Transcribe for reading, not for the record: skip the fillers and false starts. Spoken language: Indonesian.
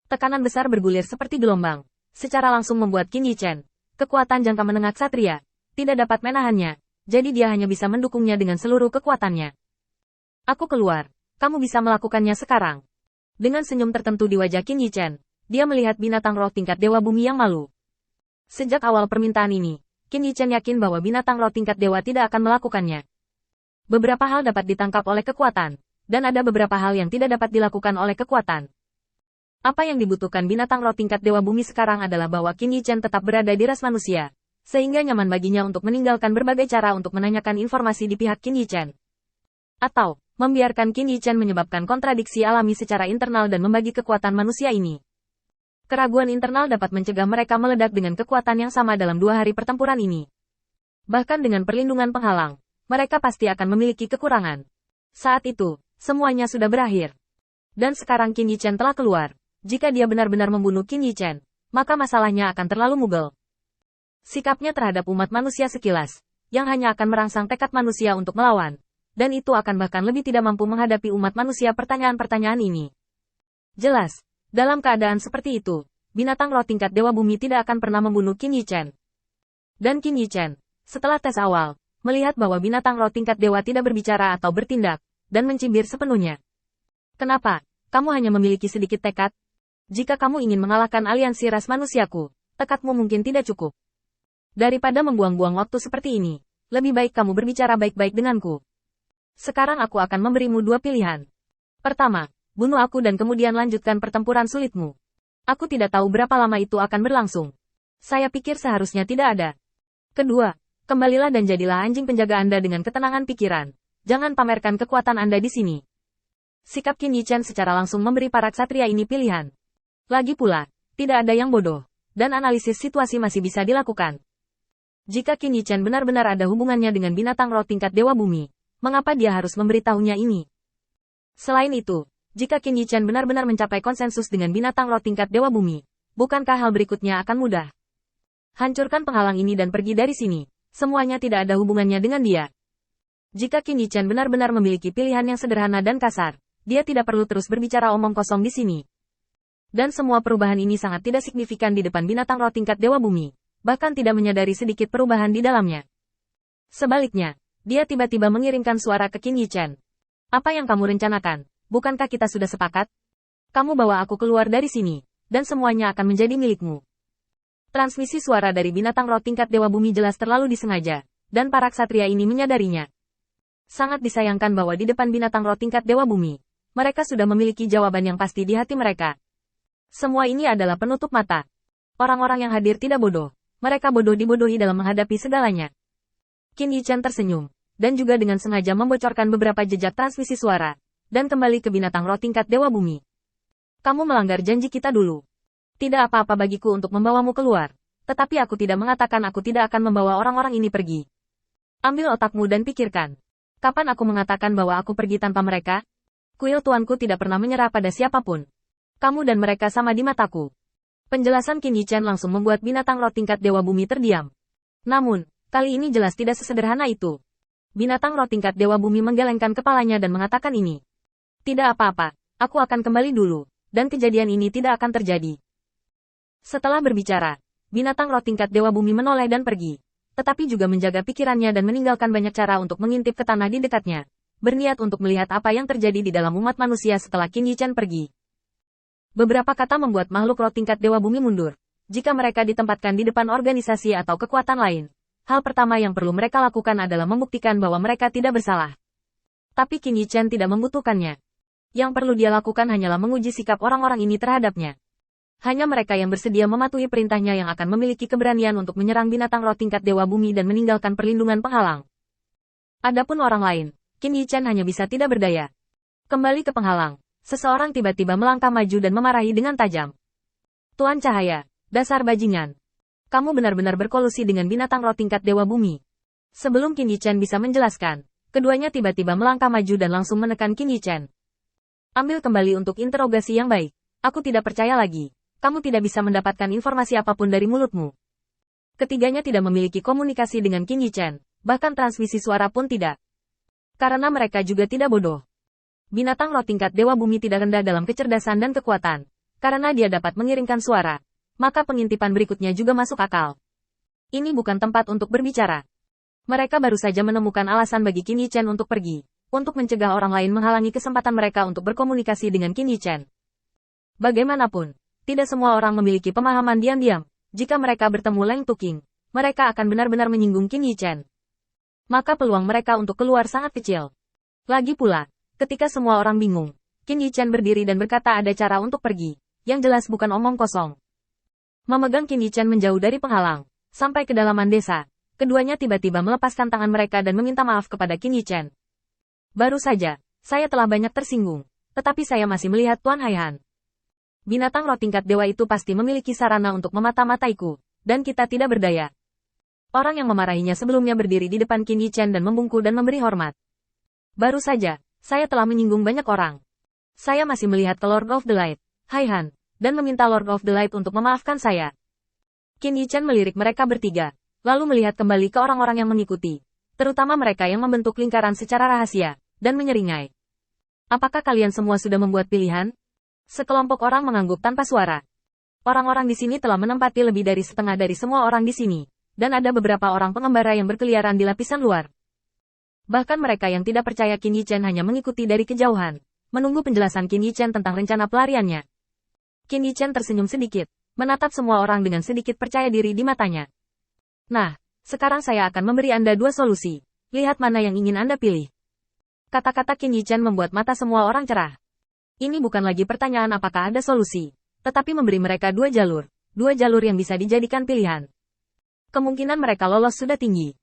Tekanan besar bergulir seperti gelombang, secara langsung membuat Qin Yichen, kekuatan jangka menengah ksatria, tidak dapat menahannya, jadi dia hanya bisa mendukungnya dengan seluruh kekuatannya. Aku keluar, kamu bisa melakukannya sekarang. Dengan senyum tertentu di wajah Qin Yichen, dia melihat binatang roh tingkat Dewa Bumi yang malu. Sejak awal permintaan ini, Qin Yichen yakin bahwa binatang roh tingkat dewa tidak akan melakukannya. Beberapa hal dapat ditangkap oleh kekuatan, dan ada beberapa hal yang tidak dapat dilakukan oleh kekuatan. Apa yang dibutuhkan binatang roh tingkat Dewa Bumi sekarang adalah bahwa Qin Yichen tetap berada di ras manusia, sehingga nyaman baginya untuk meninggalkan berbagai cara untuk menanyakan informasi di pihak Qin Yichen. Atau, membiarkan Qin Yichen menyebabkan kontradiksi alami secara internal dan membagi kekuatan manusia ini. Keraguan internal dapat mencegah mereka meledak dengan kekuatan yang sama dalam 2 hari pertempuran ini. Bahkan dengan perlindungan penghalang, mereka pasti akan memiliki kekurangan. Saat itu, semuanya sudah berakhir. Dan sekarang Qin Yichen telah keluar. Jika dia benar-benar membunuh Qin Yichen, maka masalahnya akan terlalu mugel. Sikapnya terhadap umat manusia sekilas, yang hanya akan merangsang tekad manusia untuk melawan. Dan itu akan bahkan lebih tidak mampu menghadapi umat manusia pertanyaan-pertanyaan ini. Jelas. Dalam keadaan seperti itu, binatang roh tingkat Dewa Bumi tidak akan pernah membunuh Qin Yichen. Dan Qin Yichen, setelah tes awal, melihat bahwa binatang roh tingkat dewa tidak berbicara atau bertindak, dan mencibir sepenuhnya. Kenapa? Kamu hanya memiliki sedikit tekad? Jika kamu ingin mengalahkan aliansi ras manusiaku, tekadmu mungkin tidak cukup. Daripada membuang-buang waktu seperti ini, lebih baik kamu berbicara baik-baik denganku. Sekarang aku akan memberimu 2 pilihan. Pertama, bunuh aku dan kemudian lanjutkan pertempuran sulitmu. Aku tidak tahu berapa lama itu akan berlangsung. Saya pikir seharusnya tidak ada. Kedua, kembalilah dan jadilah anjing penjaga Anda dengan ketenangan pikiran. Jangan pamerkan kekuatan Anda di sini. Sikap Qin Yichen secara langsung memberi para ksatria ini pilihan. Lagi pula, tidak ada yang bodoh, dan analisis situasi masih bisa dilakukan. Jika Qin Yichen benar-benar ada hubungannya dengan binatang roh tingkat Dewa Bumi, mengapa dia harus memberitahunya ini? Selain itu, jika Qin Yichen benar-benar mencapai konsensus dengan binatang roh tingkat Dewa Bumi, bukankah hal berikutnya akan mudah? Hancurkan penghalang ini dan pergi dari sini. Semuanya tidak ada hubungannya dengan dia. Jika Qin Yichen benar-benar memiliki pilihan yang sederhana dan kasar, dia tidak perlu terus berbicara omong kosong di sini. Dan semua perubahan ini sangat tidak signifikan di depan binatang roh tingkat Dewa Bumi, bahkan tidak menyadari sedikit perubahan di dalamnya. Sebaliknya, dia tiba-tiba mengirimkan suara ke Qin Yichen. Apa yang kamu rencanakan? Bukankah kita sudah sepakat? Kamu bawa aku keluar dari sini, dan semuanya akan menjadi milikmu. Transmisi suara dari binatang roh tingkat Dewa Bumi jelas terlalu disengaja, dan para ksatria ini menyadarinya. Sangat disayangkan bahwa di depan binatang roh tingkat Dewa Bumi, mereka sudah memiliki jawaban yang pasti di hati mereka. Semua ini adalah penutup mata. Orang-orang yang hadir tidak bodoh, mereka bodoh dibodohi dalam menghadapi segalanya. Qin Yichen tersenyum, dan juga dengan sengaja membocorkan beberapa jejak transmisi suara, dan kembali ke binatang roh tingkat Dewa Bumi. Kamu melanggar janji kita dulu. Tidak apa-apa bagiku untuk membawamu keluar, tetapi aku tidak mengatakan aku tidak akan membawa orang-orang ini pergi. Ambil otakmu dan pikirkan. Kapan aku mengatakan bahwa aku pergi tanpa mereka? Kuil tuanku tidak pernah menyerah pada siapapun. Kamu dan mereka sama di mataku. Penjelasan Qin Yichen langsung membuat binatang roh tingkat Dewa Bumi terdiam. Namun, kali ini jelas tidak sesederhana itu. Binatang roh tingkat Dewa Bumi menggelengkan kepalanya dan mengatakan ini. Tidak apa-apa, aku akan kembali dulu, dan kejadian ini tidak akan terjadi. Setelah berbicara, binatang roh tingkat Dewa Bumi menoleh dan pergi, tetapi juga menjaga pikirannya dan meninggalkan banyak cara untuk mengintip ke tanah di dekatnya, berniat untuk melihat apa yang terjadi di dalam umat manusia setelah Qin Yichen pergi. Beberapa kata membuat makhluk roh tingkat Dewa Bumi mundur. Jika mereka ditempatkan di depan organisasi atau kekuatan lain, hal pertama yang perlu mereka lakukan adalah membuktikan bahwa mereka tidak bersalah. Tapi Qin Yichen tidak membutuhkannya. Yang perlu dia lakukan hanyalah menguji sikap orang-orang ini terhadapnya. Hanya mereka yang bersedia mematuhi perintahnya yang akan memiliki keberanian untuk menyerang binatang roh tingkat Dewa Bumi dan meninggalkan perlindungan penghalang. Adapun orang lain, Qin Yichen hanya bisa tidak berdaya. Kembali ke penghalang, seseorang tiba-tiba melangkah maju dan memarahi dengan tajam. Tuan Cahaya, dasar bajingan. Kamu benar-benar berkolusi dengan binatang roh tingkat Dewa Bumi. Sebelum Qin Yichen bisa menjelaskan, keduanya tiba-tiba melangkah maju dan langsung menekan Qin Yichen. Ambil kembali untuk interogasi yang baik. Aku tidak percaya lagi. Kamu tidak bisa mendapatkan informasi apapun dari mulutmu. Ketiganya tidak memiliki komunikasi dengan Qin Yichen, bahkan transmisi suara pun tidak. Karena mereka juga tidak bodoh. Binatang roh tingkat Dewa Bumi tidak rendah dalam kecerdasan dan kekuatan, Karena dia dapat mengiringkan suara, maka pengintipan berikutnya juga masuk akal. Ini bukan tempat untuk berbicara. Mereka baru saja menemukan alasan bagi Qin Yichen untuk pergi, untuk mencegah orang lain menghalangi kesempatan mereka untuk berkomunikasi dengan Qin Yichen. Bagaimanapun, tidak semua orang memiliki pemahaman diam-diam. Jika mereka bertemu Leng Tuking, mereka akan benar-benar menyinggung Qin Yichen. Maka peluang mereka untuk keluar sangat kecil. Lagi pula, ketika semua orang bingung, Qin Yichen berdiri dan berkata ada cara untuk pergi, yang jelas bukan omong kosong. Memegang Qin Yichen menjauh dari penghalang, sampai ke dalaman desa, keduanya tiba-tiba melepaskan tangan mereka dan meminta maaf kepada Qin Yichen. Baru saja, saya telah banyak tersinggung, tetapi saya masih melihat Tuan Haihan. Binatang roh tingkat dewa itu pasti memiliki sarana untuk memata-mataiku, dan kita tidak berdaya. Orang yang memarahinya sebelumnya berdiri di depan Qin Yichen dan membungkuk dan memberi hormat. Baru saja, saya telah menyinggung banyak orang. Saya masih melihat ke Lord of the Light, Haihan, dan meminta Lord of the Light untuk memaafkan saya. Qin Yichen melirik mereka bertiga, lalu melihat kembali ke orang-orang yang mengikuti, terutama mereka yang membentuk lingkaran secara rahasia, dan menyeringai. Apakah kalian semua sudah membuat pilihan? Sekelompok orang mengangguk tanpa suara. Orang-orang di sini telah menempati lebih dari setengah dari semua orang di sini, dan ada beberapa orang pengembara yang berkeliaran di lapisan luar. Bahkan mereka yang tidak percaya Qin Yichen hanya mengikuti dari kejauhan, menunggu penjelasan Qin Yichen tentang rencana pelariannya. Qin Yichen tersenyum sedikit, menatap semua orang dengan sedikit percaya diri di matanya. Nah, sekarang saya akan memberi Anda dua solusi. Lihat mana yang ingin Anda pilih. Kata-kata Qin Yichen membuat mata semua orang cerah. Ini bukan lagi pertanyaan apakah ada solusi, tetapi memberi mereka dua jalur yang bisa dijadikan pilihan. Kemungkinan mereka lolos sudah tinggi,